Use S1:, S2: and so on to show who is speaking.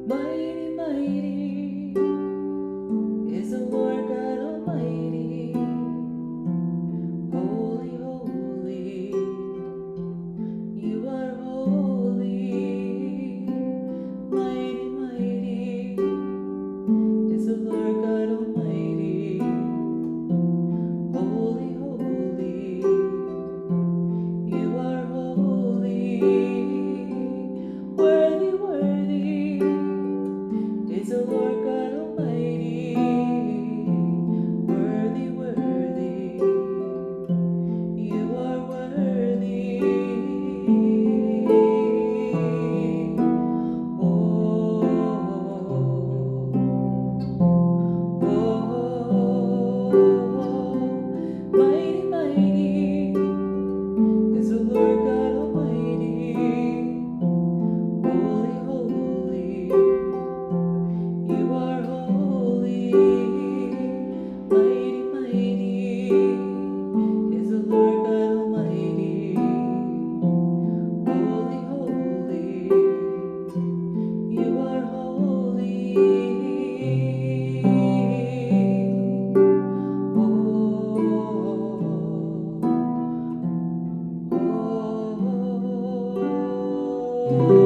S1: Mighty, mighty is the Lord God Almighty. Holy, holy, you are holy. Mighty, mighty is the Lord God Almighty. Holy, holy, you are holy. Worthy, worthy is the Lord God Almighty. Worthy, worthy, you are worthy. Oh, oh, mighty, mighty is the Lord God Almighty. Holy, holy, you are holy. Mighty, mighty is the Lord God Almighty. Holy, holy, you are holy. Oh, oh, oh.